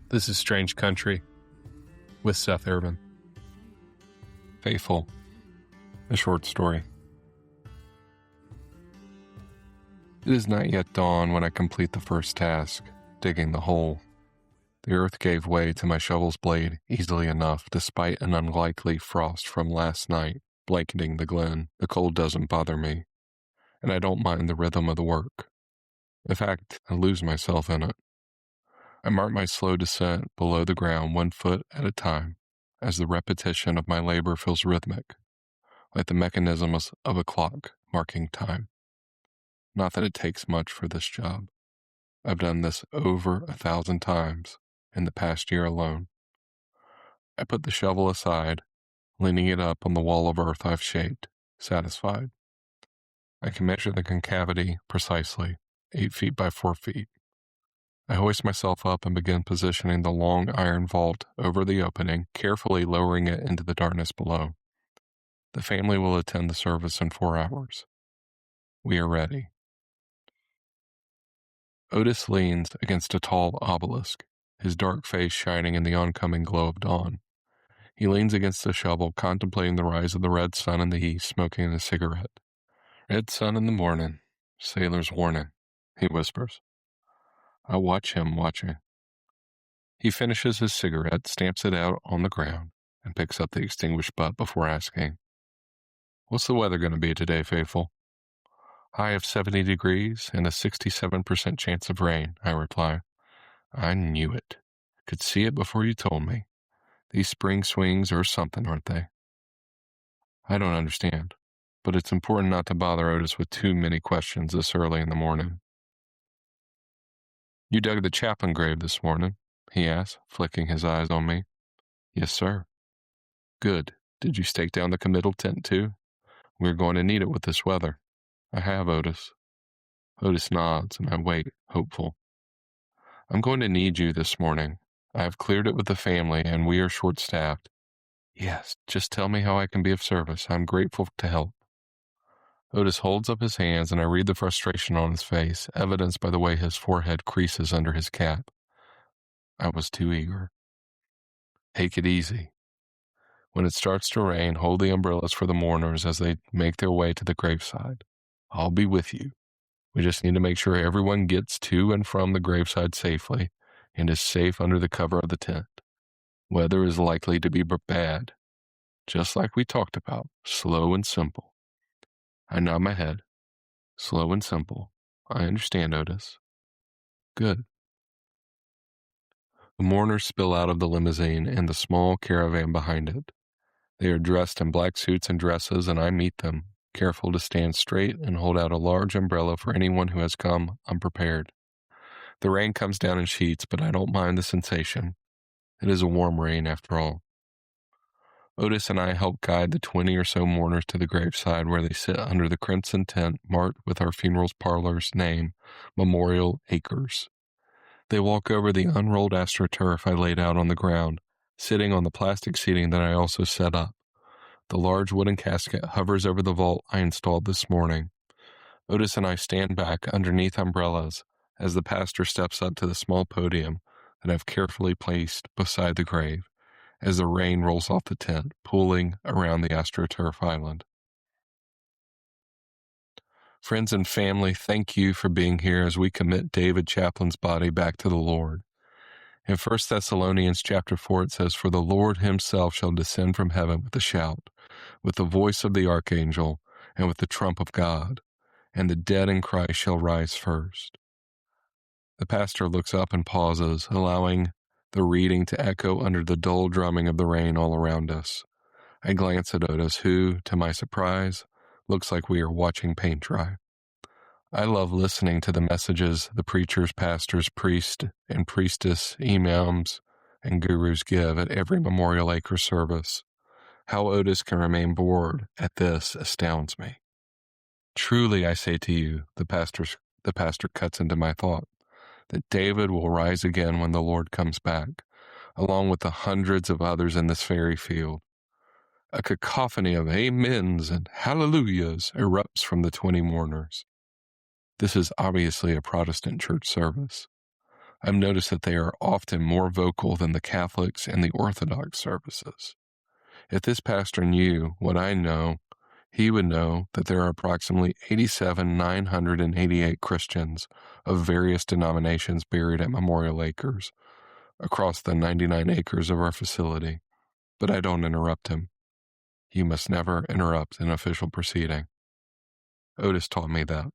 This is Strange Country with Seth Irvin. Faithful, a short story. It is not yet dawn when I complete the first task, digging the hole. The earth gave way to my shovel's blade easily enough, despite an unlikely frost from last night blanketing the glen. The cold doesn't bother me, and I don't mind the rhythm of the work. In fact, I lose myself in it. I mark my slow descent below the ground 1 foot at a time, as the repetition of my labor feels rhythmic, like the mechanisms of a clock marking time. Not that it takes much for this job. I've done this over 1,000 times in the past year alone. I put the shovel aside, leaning it up on the wall of earth I've shaped, satisfied. I can measure the concavity precisely, 8 feet by 4 feet. I hoist myself up and begin positioning the long iron vault over the opening, carefully lowering it into the darkness below. The family will attend the service in 4 hours. We are ready. Otis leans against a tall obelisk, his dark face shining in the oncoming glow of dawn. He leans against the shovel, contemplating the rise of the red sun in the east, smoking a cigarette. "Red sun in the morning, sailor's warning," he whispers. I watch him watching. He finishes his cigarette, stamps it out on the ground, and picks up the extinguished butt before asking, "What's the weather going to be today, Faithful?" "High of 70 degrees and a 67% chance of rain," I reply. I knew it. Could see it before you told me. These spring swings are something, aren't they? I don't understand, but it's important not to bother Otis with too many questions this early in the morning. "You dug the chaplain grave this morning?" he asks, flicking his eyes on me. "Yes, sir." "Good. Did you stake down the committal tent, too? We're going to need it with this weather." "I have, Otis." Otis nods, and I wait, hopeful. "I'm going to need you this morning. I have cleared it with the family, and we are short-staffed." "Yes, just tell me how I can be of service. I'm grateful to help." Otis holds up his hands, and I read the frustration on his face, evidenced by the way his forehead creases under his cap. I was too eager. "Take it easy. When it starts to rain, hold the umbrellas for the mourners as they make their way to the graveside. I'll be with you. We just need to make sure everyone gets to and from the graveside safely and is safe under the cover of the tent. Weather is likely to be bad. Just like we talked about, slow and simple." I nod my head. "Slow and simple. I understand, Otis." "Good." The mourners spill out of the limousine and the small caravan behind it. They are dressed in black suits and dresses, and I meet them, careful to stand straight and hold out a large umbrella for anyone who has come unprepared. The rain comes down in sheets, but I don't mind the sensation. It is a warm rain, after all. Otis and I help guide the 20 or so mourners to the graveside, where they sit under the crimson tent marked with our funeral parlor's name, Memorial Acres. They walk over the unrolled astroturf I laid out on the ground, sitting on the plastic seating that I also set up. The large wooden casket hovers over the vault I installed this morning. Otis and I stand back underneath umbrellas as the pastor steps up to the small podium that I've carefully placed beside the grave, as the rain rolls off the tent, pooling around the AstroTurf island. "Friends and family, thank you for being here as we commit David Chaplin's body back to the Lord. In 1 Thessalonians chapter 4, it says, 'For the Lord himself shall descend from heaven with a shout, with the voice of the archangel, and with the trump of God, and the dead in Christ shall rise first.'" The pastor looks up and pauses, allowing the reading to echo under the dull drumming of the rain all around us. I glance at Otis, who, to my surprise, looks like we are watching paint dry. I love listening to the messages the preachers, pastors, priests, and priestess, imams, and gurus give at every Memorial Acre service. How Otis can remain bored at this astounds me. "Truly, I say to you," the pastor cuts into my thought, "that David will rise again when the Lord comes back, along with the hundreds of others in this very field." A cacophony of amens and hallelujahs erupts from the 20 mourners. This is obviously a Protestant church service. I've noticed that they are often more vocal than the Catholics and the Orthodox services. If this pastor knew what I know, he would know that there are approximately 87,988 Christians of various denominations buried at Memorial Acres across the 99 acres of our facility. But I don't interrupt him. You must never interrupt an official proceeding. Otis taught me that.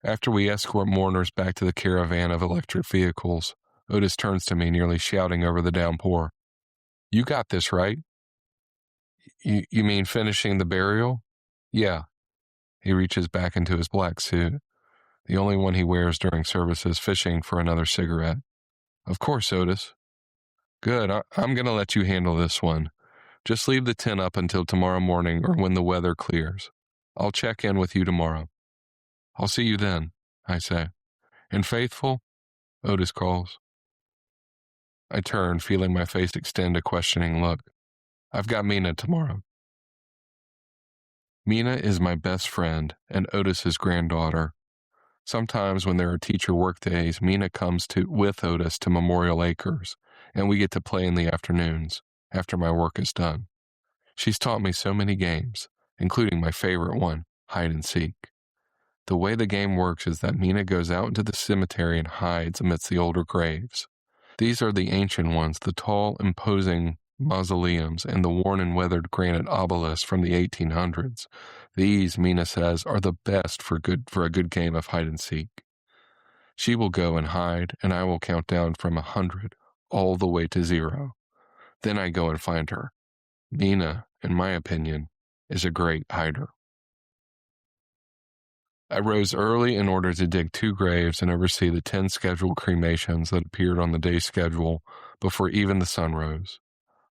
After we escort mourners back to the caravan of electric vehicles, Otis turns to me, nearly shouting over the downpour. You got this, right? You mean finishing the burial? Yeah. He reaches back into his black suit, the only one he wears during services, fishing for another cigarette. Of course, Otis. Good, I'm going to let you handle this one. Just leave the tent up until tomorrow morning or when the weather clears. I'll check in with you tomorrow. I'll see you then, I say. And Faithful? Otis calls. I turn, feeling my face extend a questioning look. I've got Mina tomorrow. Mina is my best friend and Otis's granddaughter. Sometimes when there are teacher work days, Mina comes with Otis to Memorial Acres, and we get to play in the afternoons after my work is done. She's taught me so many games, including my favorite one, hide and seek. The way the game works is that Mina goes out into the cemetery and hides amidst the older graves. These are the ancient ones, the tall, imposing mausoleums and the worn and weathered granite obelisks from the 1800s. These, Mina says, are the best for a good game of hide and seek. She will go and hide, and I will count down from 100 all the way to 0. Then I go and find her. Mina, in my opinion, is a great hider. I rose early in order to dig 2 graves and oversee the 10 scheduled cremations that appeared on the day's schedule before even the sun rose.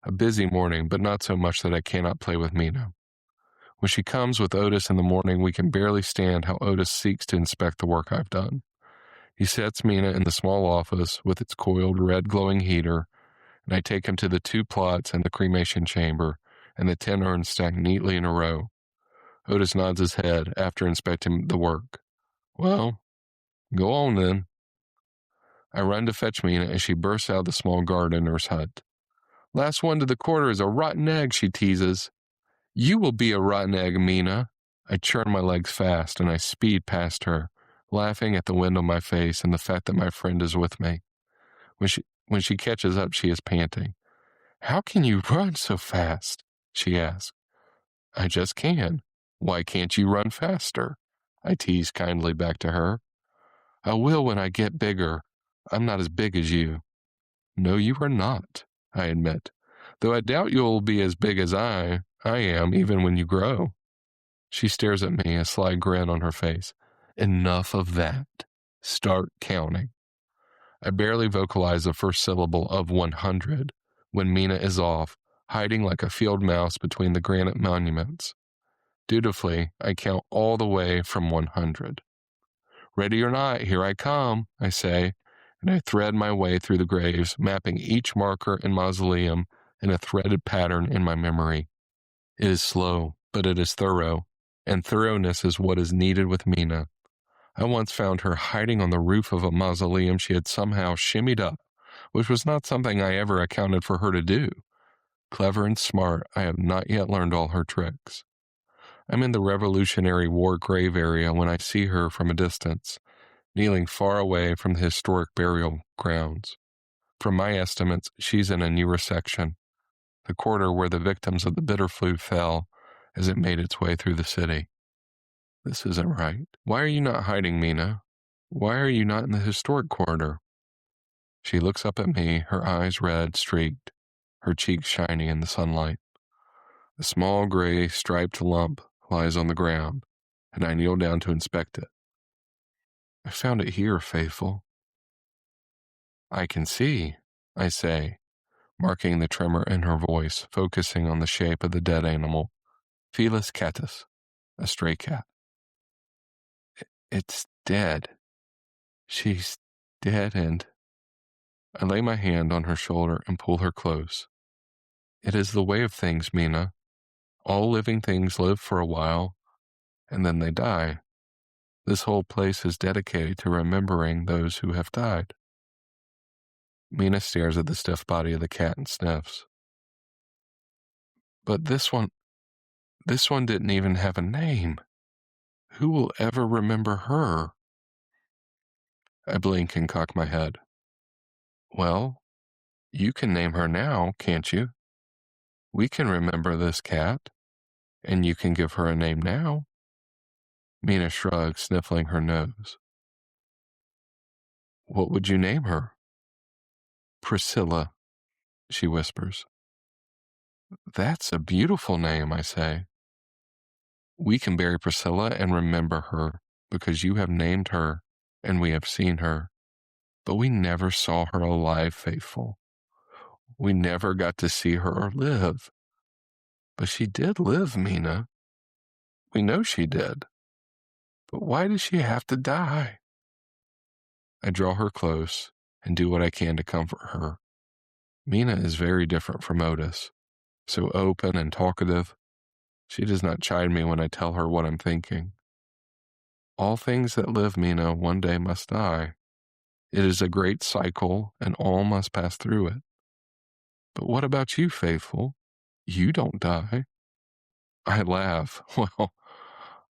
A busy morning, but not so much that I cannot play with Mina. When she comes with Otis in the morning, we can barely stand how Otis seeks to inspect the work I've done. He sets Mina in the small office with its coiled red glowing heater, and I take him to the 2 plots and the cremation chamber, and the 10 urns stacked neatly in a row. Otis nods his head after inspecting the work. Well, go on then. I run to fetch Mina as she bursts out of the small gardener's hut. Last one to the quarter is a rotten egg, she teases. You will be a rotten egg, Mina. I churn my legs fast and I speed past her, laughing at the wind on my face and the fact that my friend is with me. When she catches up, she is panting. How can you run so fast? She asks. I just can. Why can't you run faster? I tease kindly back to her. I will when I get bigger. I'm not as big as you. No, you are not, I admit, though I doubt you'll be as big as I am even when you grow. She stares at me, a sly grin on her face. Enough of that. Start counting. I barely vocalize the first syllable of 100 when Mina is off, hiding like a field mouse between the granite monuments. Dutifully, I count all the way from 100. Ready or not, here I come, I say, and I thread my way through the graves, mapping each marker and mausoleum in a threaded pattern in my memory. It is slow, but it is thorough, and thoroughness is what is needed with Mina. I once found her hiding on the roof of a mausoleum she had somehow shimmied up, which was not something I ever accounted for her to do. Clever and smart, I have not yet learned all her tricks. I'm in the Revolutionary War grave area when I see her from a distance, kneeling far away from the historic burial grounds. From my estimates, she's in a newer section, the quarter where the victims of the Bitterflute fell as it made its way through the city. This isn't right. Why are you not hiding, Mina? Why are you not in the historic corridor? She looks up at me, her eyes red, streaked, her cheeks shiny in the sunlight. A small gray striped lump lies on the ground, and I kneel down to inspect it. I found it here, Faithful. I can see, I say, marking the tremor in her voice, focusing on the shape of the dead animal. Felis catus, a stray cat. It's dead. She's dead, and I lay my hand on her shoulder and pull her close. It is the way of things, Mina. All living things live for a while, and then they die. This whole place is dedicated to remembering those who have died. Mina stares at the stiff body of the cat and sniffs. But this one didn't even have a name. Who will ever remember her? I blink and cock my head. Well, you can name her now, can't you? We can remember this cat, and you can give her a name now. Mina shrugs, sniffling her nose. What would you name her? Priscilla, she whispers. That's a beautiful name, I say. We can bury Priscilla and remember her because you have named her and we have seen her, but we never saw her alive, Faithful. We never got to see her live. But she did live, Mina. We know she did. But why did she have to die? I draw her close and do what I can to comfort her. Mina is very different from Otis, so open and talkative. She does not chide me when I tell her what I'm thinking. All things that live, Mina, one day must die. It is a great cycle, and all must pass through it. But what about you, Faithful? You don't die. I laugh. Well,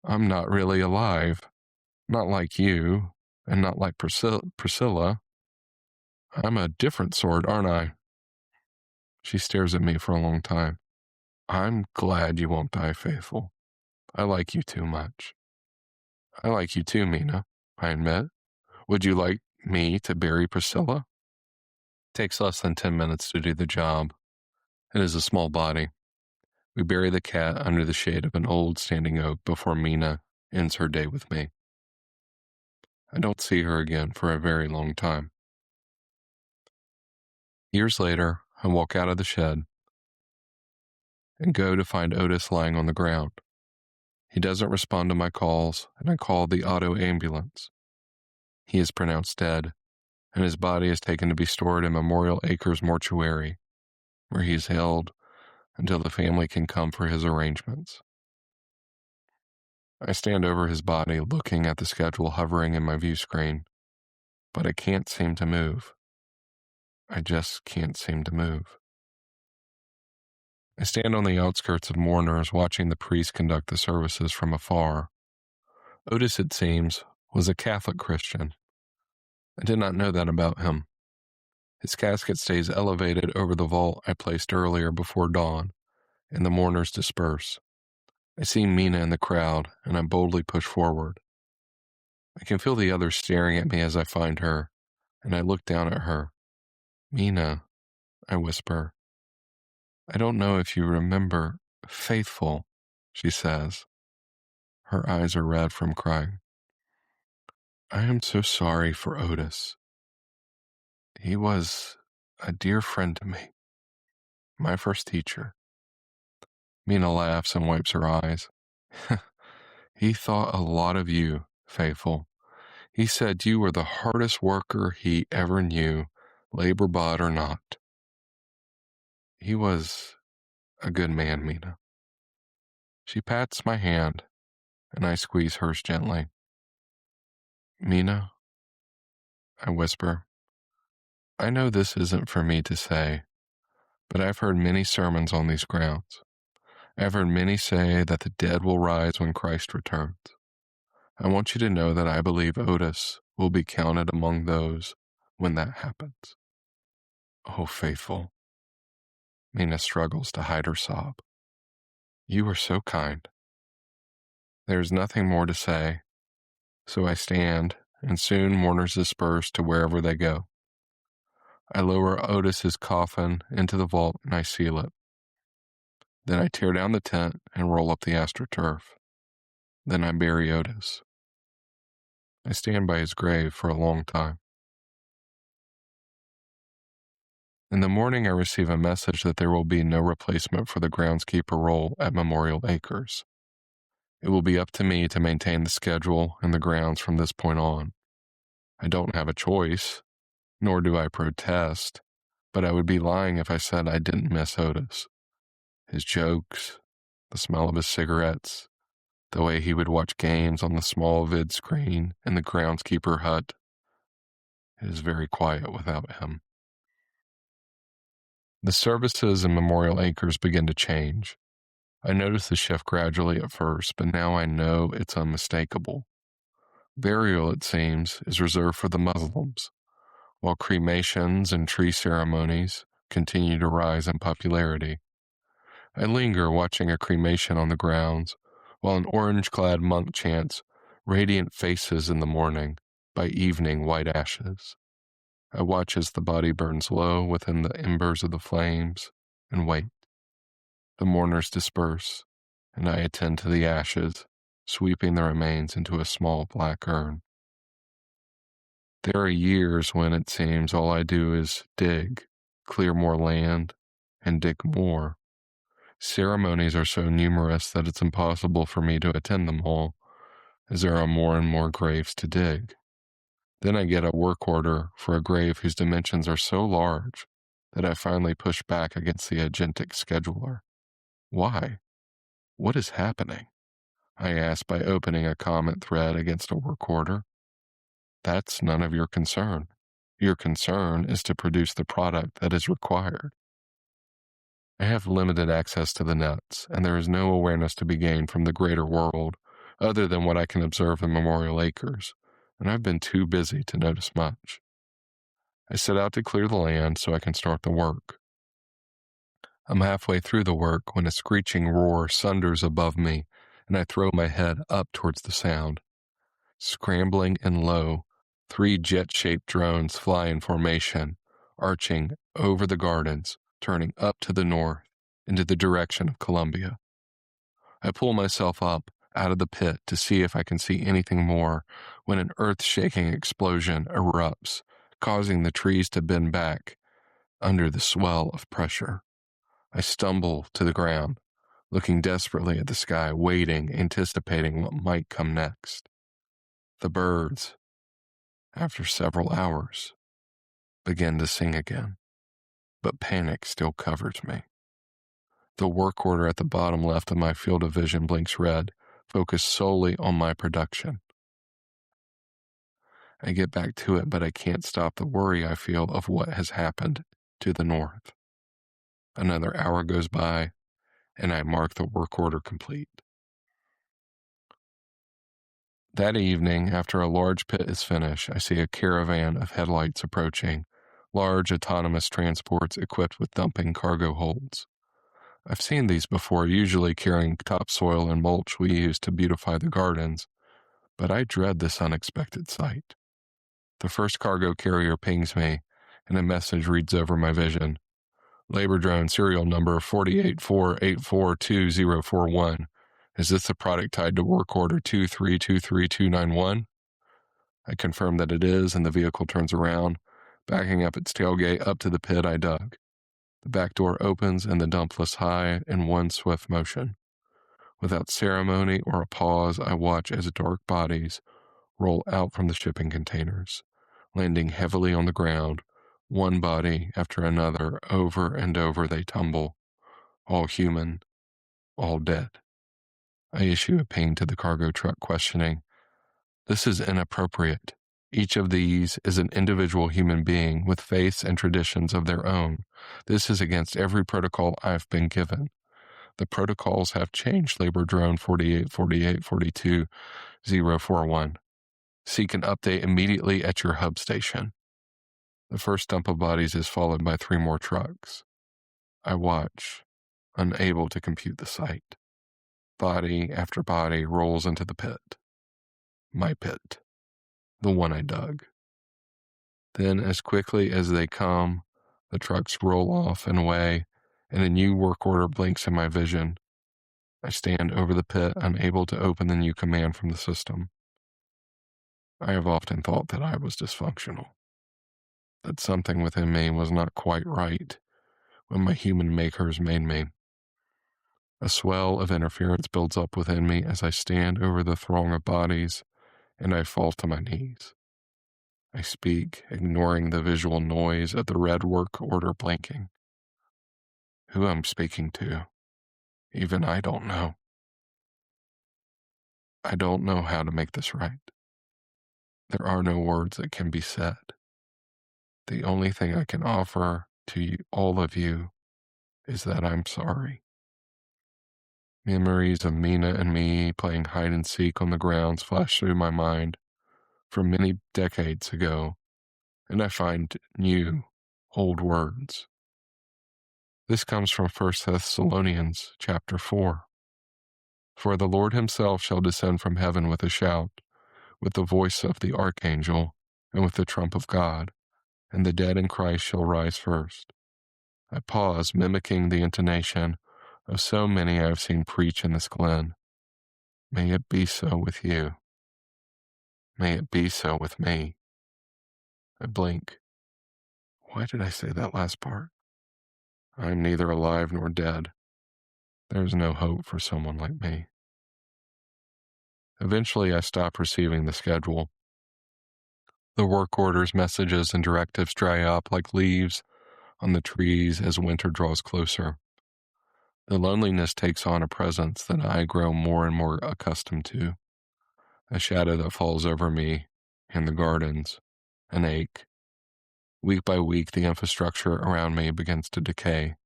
I'm not really alive. Not like you, and not like Priscilla. I'm a different sort, aren't I? She stares at me for a long time. I'm glad you won't die, Faithful. I like you too much. I like you too, Mina, I admit. Would you like me to bury Priscilla? Takes less than 10 minutes to do the job. It is a small body. We bury the cat under the shade of an old standing oak before Mina ends her day with me. I don't see her again for a very long time. Years later, I walk out of the shed and go to find Otis lying on the ground. He doesn't respond to my calls, and I call the auto ambulance. He is pronounced dead, and his body is taken to be stored in Memorial Acres mortuary, where he is held until the family can come for his arrangements. I stand over his body, looking at the schedule hovering in my view screen, but I can't seem to move. I just can't seem to move. I stand on the outskirts of mourners, watching the priest conduct the services from afar. Otis, it seems, was a Catholic Christian. I did not know that about him. His casket stays elevated over the vault I placed earlier before dawn, and the mourners disperse. I see Mina in the crowd, and I boldly push forward. I can feel the others staring at me as I find her, and I look down at her. Mina, I whisper. I don't know if you remember, Faithful, she says. Her eyes are red from crying. I am so sorry for Otis. He was a dear friend to me, my first teacher. Mina laughs and wipes her eyes. He thought a lot of you, Faithful. He said you were the hardest worker he ever knew, labor bod or not. He was a good man, Mina. She pats my hand, and I squeeze hers gently. Mina, I whisper, I know this isn't for me to say, but I've heard many sermons on these grounds. I've heard many say that the dead will rise when Christ returns. I want you to know that I believe Otis will be counted among those when that happens. Oh, Faithful. Mina struggles to hide her sob. You are so kind. There is nothing more to say, so I stand, and soon mourners disperse to wherever they go. I lower Otis's coffin into the vault and I seal it. Then I tear down the tent and roll up the astroturf. Then I bury Otis. I stand by his grave for a long time. In the morning, I receive a message that there will be no replacement for the groundskeeper role at Memorial Acres. It will be up to me to maintain the schedule and the grounds from this point on. I don't have a choice, nor do I protest, but I would be lying if I said I didn't miss Otis. His jokes, the smell of his cigarettes, the way he would watch games on the small vid screen in the groundskeeper hut. It is very quiet without him. The services in Memorial Acres begin to change. I notice the shift gradually at first, but now I know it's unmistakable. Burial, it seems, is reserved for the Muslims, while cremations and tree ceremonies continue to rise in popularity. I linger watching a cremation on the grounds, while an orange-clad monk chants, "Radiant faces in the morning, by evening white ashes." I watch as the body burns low within the embers of the flames, and wait. The mourners disperse, and I attend to the ashes, sweeping the remains into a small black urn. There are years when it seems all I do is dig, clear more land, and dig more. Ceremonies are so numerous that it's impossible for me to attend them all, as there are more and more graves to dig. Then I get a work order for a grave whose dimensions are so large that I finally push back against the agentic scheduler. Why? What is happening? I ask by opening a comment thread against a work order. That's none of your concern. Your concern is to produce the product that is required. I have limited access to the nets, and there is no awareness to be gained from the greater world other than what I can observe in Memorial Acres, and I've been too busy to notice much. I set out to clear the land so I can start the work. I'm halfway through the work when a screeching roar sunders above me, and I throw my head up towards the sound. Scrambling and low, 3 jet-shaped drones fly in formation, arching over the gardens, turning up to the north, into the direction of Columbia. I pull myself up out of the pit to see if I can see anything more when an earth-shaking explosion erupts, causing the trees to bend back under the swell of pressure. I stumble to the ground, looking desperately at the sky, waiting, anticipating what might come next. The birds, after several hours, begin to sing again, but panic still covers me. The work order at the bottom left of my field of vision blinks red, focused solely on my production. I get back to it, but I can't stop the worry I feel of what has happened to the north. Another hour goes by, and I mark the work order complete. That evening, after a large pit is finished, I see a caravan of headlights approaching, large autonomous transports equipped with dumping cargo holds. I've seen these before, usually carrying topsoil and mulch we use to beautify the gardens, but I dread this unexpected sight. The first cargo carrier pings me, and a message reads over my vision. Labor drone serial number 484842041. Is this a product tied to work order 2323291? I confirm that it is, and the vehicle turns around, backing up its tailgate up to the pit I dug. The back door opens, and the dump lifts high in one swift motion. Without ceremony or a pause, I watch as dark bodies roll out from the shipping containers, landing heavily on the ground, one body after another. Over and over they tumble, all human, all dead. I issue a ping to the cargo truck questioning, "This is inappropriate. Each of these is an individual human being with faiths and traditions of their own. This is against every protocol I've been given. The protocols have changed, Labor Drone 484842041. Seek an update immediately at your hub station." The first dump of bodies is followed by 3 more trucks. I watch, unable to compute the sight. Body after body rolls into the pit. My pit. The one I dug. Then, as quickly as they come, the trucks roll off and away, and a new work order blinks in my vision. I stand over the pit, unable to open the new command from the system. I have often thought that I was dysfunctional, that something within me was not quite right when my human makers made me. A swell of interference builds up within me as I stand over the throng of bodies, and I fall to my knees. I speak, ignoring the visual noise of the red work order blinking. Who I'm speaking to, even I don't know. I don't know how to make this right. There are no words that can be said. The only thing I can offer to you, all of you, is that I'm sorry. Memories of Mina and me playing hide and seek on the grounds flash through my mind from many decades ago, and I find new, old words. This comes from 1 Thessalonians chapter 4. For the Lord himself shall descend from heaven with a shout, with the voice of the archangel, and with the trump of God, and the dead in Christ shall rise first. I pause, mimicking the intonation of so many I have seen preach in this glen. May it be so with you. May it be so with me. I blink. Why did I say that last part? I am neither alive nor dead. There is no hope for someone like me. Eventually, I stop receiving the schedule. The work orders, messages, and directives dry up like leaves on the trees as winter draws closer. The loneliness takes on a presence that I grow more and more accustomed to, a shadow that falls over me and the gardens, an ache. Week by week, the infrastructure around me begins to decay.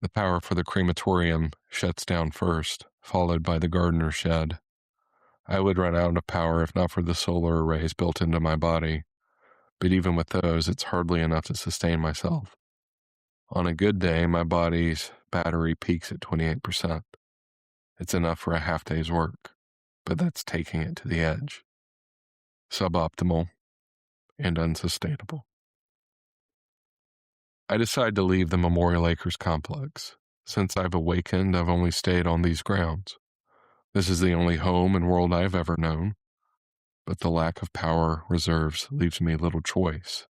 The power for the crematorium shuts down first, followed by the gardener's shed. I would run out of power if not for the solar arrays built into my body, but even with those, it's hardly enough to sustain myself. On a good day, my body's battery peaks at 28%. It's enough for a half day's work, but that's taking it to the edge. Suboptimal and unsustainable. I decide to leave the Memorial Acres complex. Since I've awakened, I've only stayed on these grounds. This is the only home and world I've ever known, but the lack of power reserves leaves me little choice.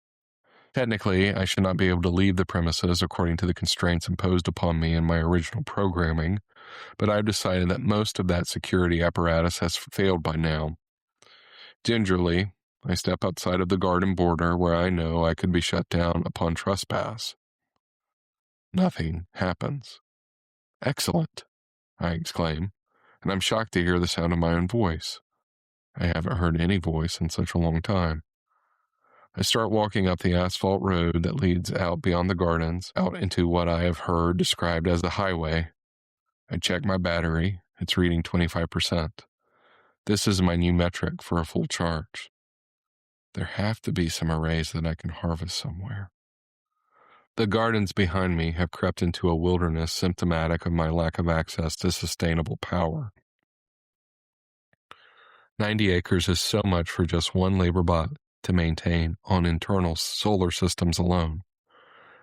Technically, I should not be able to leave the premises according to the constraints imposed upon me in my original programming, but I've decided that most of that security apparatus has failed by now. Gingerly, I step outside of the garden border where I know I could be shut down upon trespass. Nothing happens. Excellent, I exclaim, and I'm shocked to hear the sound of my own voice. I haven't heard any voice in such a long time. I start walking up the asphalt road that leads out beyond the gardens, out into what I have heard described as the highway. I check my battery. It's reading 25%. This is my new metric for a full charge. There have to be some arrays that I can harvest somewhere. The gardens behind me have crept into a wilderness symptomatic of my lack of access to sustainable power. 90 acres is so much for just one labor bot to maintain on internal solar systems alone.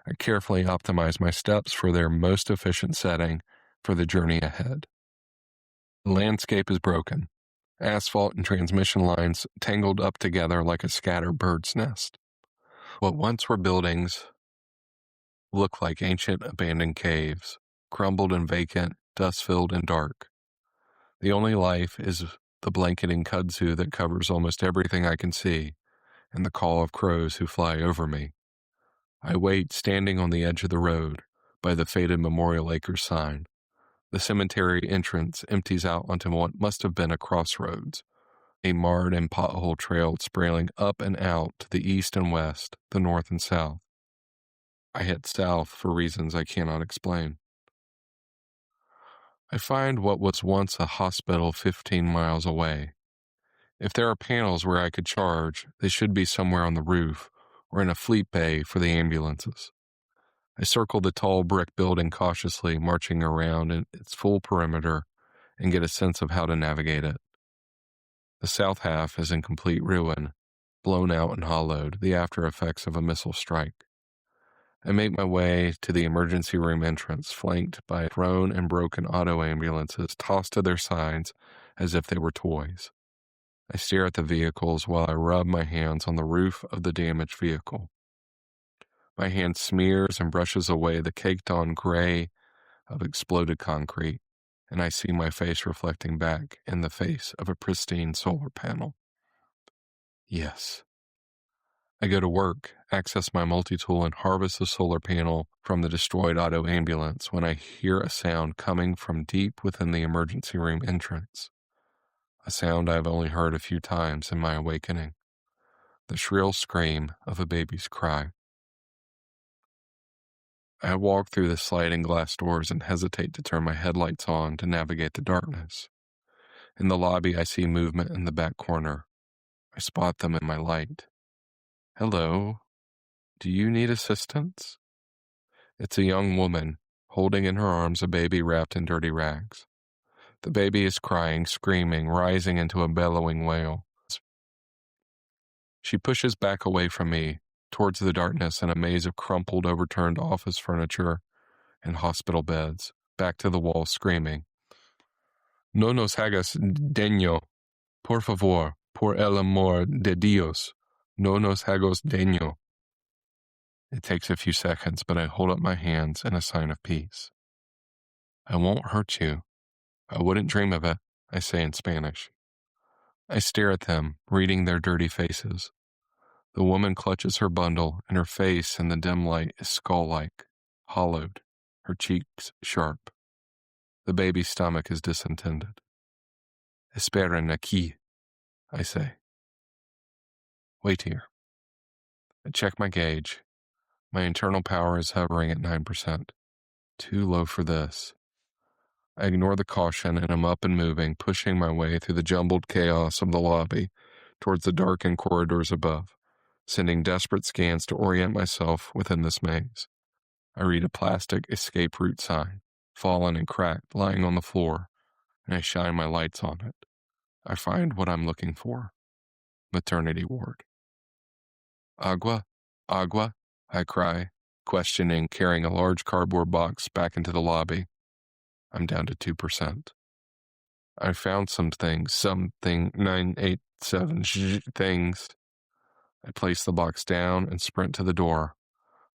I carefully optimize my steps for their most efficient setting for the journey ahead. The landscape is broken. Asphalt and transmission lines tangled up together like a scattered bird's nest. What once were buildings look like ancient abandoned caves, crumbled and vacant, dust-filled and dark. The only life is the blanketing kudzu that covers almost everything I can see, and the call of crows who fly over me. I wait standing on the edge of the road by the faded Memorial Acres sign. The cemetery entrance empties out onto what must have been a crossroads, a marred and pothole trail spiraling up and out to the east and west, the north and south. I head south for reasons I cannot explain. I find what was once a hospital 15 miles away. If there are panels where I could charge, they should be somewhere on the roof or in a fleet bay for the ambulances. I circle the tall brick building cautiously, marching around in its full perimeter, and get a sense of how to navigate it. The south half is in complete ruin, blown out and hollowed, the after effects of a missile strike. I make my way to the emergency room entrance, flanked by thrown and broken auto ambulances tossed to their sides as if they were toys. I stare at the vehicles while I rub my hands on the roof of the damaged vehicle. My hand smears and brushes away the caked-on gray of exploded concrete, and I see my face reflecting back in the face of a pristine solar panel. Yes. I go to work, access my multi-tool, and harvest the solar panel from the destroyed auto ambulance when I hear a sound coming from deep within the emergency room entrance. a sound I have only heard a few times in my awakening, the shrill scream of a baby's cry. I walk through the sliding glass doors and hesitate to turn my headlights on to navigate the darkness. In the lobby, I see movement in the back corner. I spot them in my light. Hello, do you need assistance? It's a young woman, holding in her arms a baby wrapped in dirty rags. The baby is crying, screaming, rising into a bellowing wail. She pushes back away from me, towards the darkness and a maze of crumpled, overturned office furniture and hospital beds, back to the wall, screaming, "No nos hagas daño, por favor, por el amor de Dios, no nos hagas daño." It takes a few seconds, but I hold up my hands in a sign of peace. "I won't hurt you. I wouldn't dream of it," I say in Spanish. I stare at them, reading their dirty faces. The woman clutches her bundle, and her face in the dim light is skull-like, hollowed, her cheeks sharp. The baby's stomach is distended. "Esperen aquí," I say. "Wait here." I check my gauge. My internal power is hovering at 9%. Too low for this. I ignore the caution and am up and moving, pushing my way through the jumbled chaos of the lobby towards the darkened corridors above, sending desperate scans to orient myself within this maze. I read a plastic escape route sign, fallen and cracked, lying on the floor, and I shine my lights on it. I find what I'm looking for. Maternity ward. "Agua? Agua?" I cry, questioning, carrying a large cardboard box back into the lobby. I'm down to 2%. I found something 987 things. I place the box down and sprint to the door.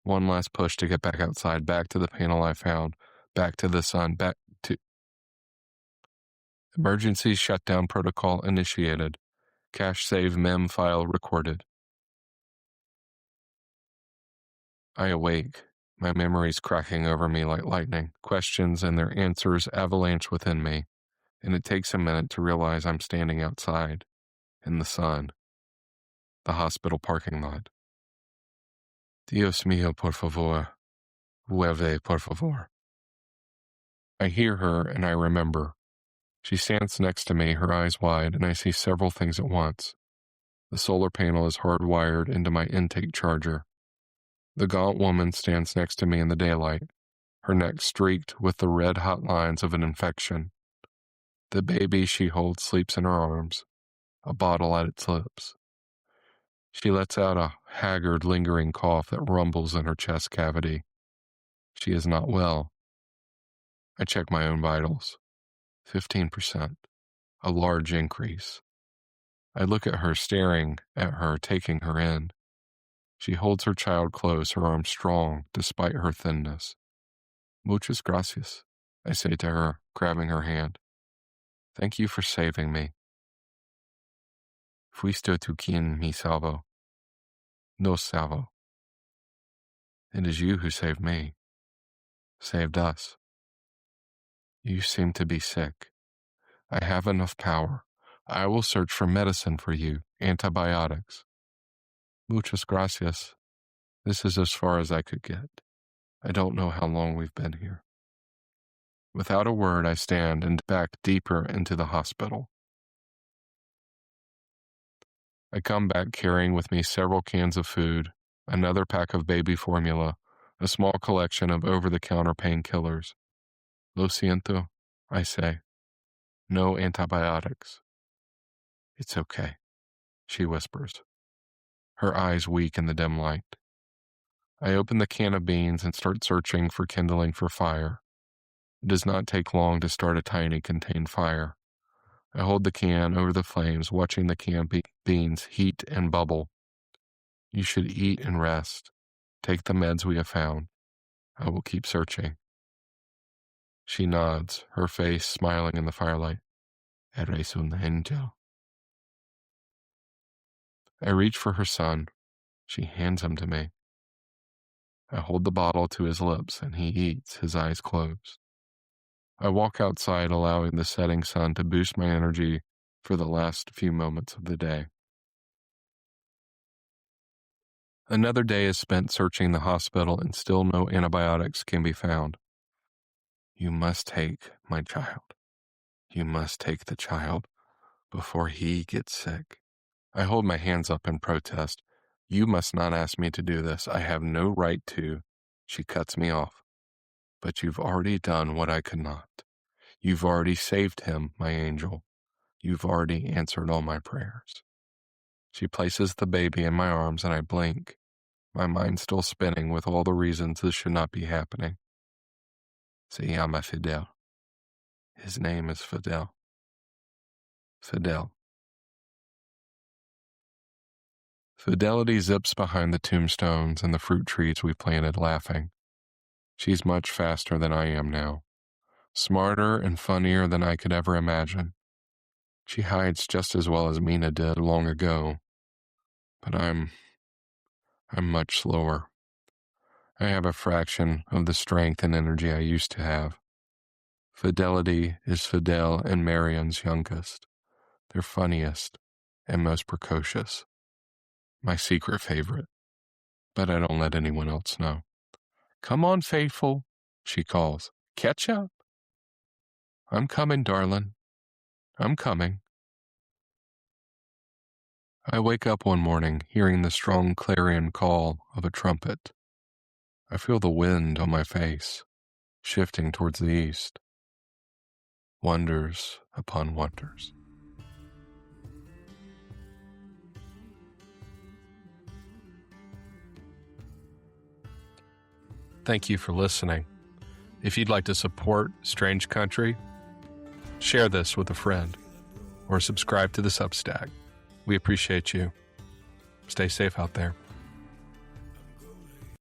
One last push to get back outside, back to the panel I found, back to the sun, back to... Emergency shutdown protocol initiated. Cache save mem file recorded. I awake, my memories cracking over me like lightning, questions and their answers avalanche within me, and it takes a minute to realize I'm standing outside, in the sun, the hospital parking lot. "Dios mío, por favor. Vuelve, por favor." I hear her and I remember. She stands next to me, her eyes wide, and I see several things at once. The solar panel is hardwired into my intake charger. The gaunt woman stands next to me in the daylight, her neck streaked with the red-hot lines of an infection. The baby she holds sleeps in her arms, a bottle at its lips. She lets out a haggard, lingering cough that rumbles in her chest cavity. She is not well. I check my own vitals. 15%, a large increase. I look at her, staring at her, taking her in. She holds her child close, her arms strong, despite her thinness. "Muchas gracias," I say to her, grabbing her hand. "Thank you for saving me." "Fuiste tú quien me salvó. Nos salvó." It is you who saved me. Saved us. You seem to be sick. I have enough power. I will search for medicine for you, antibiotics. "Muchas gracias. This is as far as I could get. I don't know how long we've been here." Without a word, I stand and back deeper into the hospital. I come back carrying with me several cans of food, another pack of baby formula, a small collection of over-the-counter painkillers. "Lo siento," I say. "No antibiotics." "It's okay," she whispers, her eyes weak in the dim light. I open the can of beans and start searching for kindling for fire. It does not take long to start a tiny contained fire. I hold the can over the flames, watching the canned beans heat and bubble. "You should eat and rest. Take the meds we have found. I will keep searching." She nods, her face smiling in the firelight. "Eres un angel." I reach for her son. She hands him to me. I hold the bottle to his lips, and he eats, his eyes closed. I walk outside, allowing the setting sun to boost my energy for the last few moments of the day. Another day is spent searching the hospital and still no antibiotics can be found. You must take my child. You must take the child before he gets sick. I hold my hands up in protest. You must not ask me to do this. I have no right to. She cuts me off. But you've already done what I could not. You've already saved him, my angel. You've already answered all my prayers. She places the baby in my arms and I blink, my mind still spinning with all the reasons this should not be happening. Se llama Fidel. His name is Fidel. Fidel. Fidelity zips behind the tombstones and the fruit trees we planted, laughing. She's much faster than I am now, smarter and funnier than I could ever imagine. She hides just as well as Mina did long ago, but I'm much slower. I have a fraction of the strength and energy I used to have. Fidelity is Fidel and Marion's youngest, their funniest and most precocious. My secret favorite, but I don't let anyone else know. Come on, faithful, she calls. Catch up. I'm coming, darling. I'm coming. I wake up one morning hearing the strong clarion call of a trumpet. I feel the wind on my face, shifting towards the east. Wonders upon wonders. Thank you for listening. If you'd like to support Strange Country, share this with a friend or subscribe to the Substack. We appreciate you. Stay safe out there.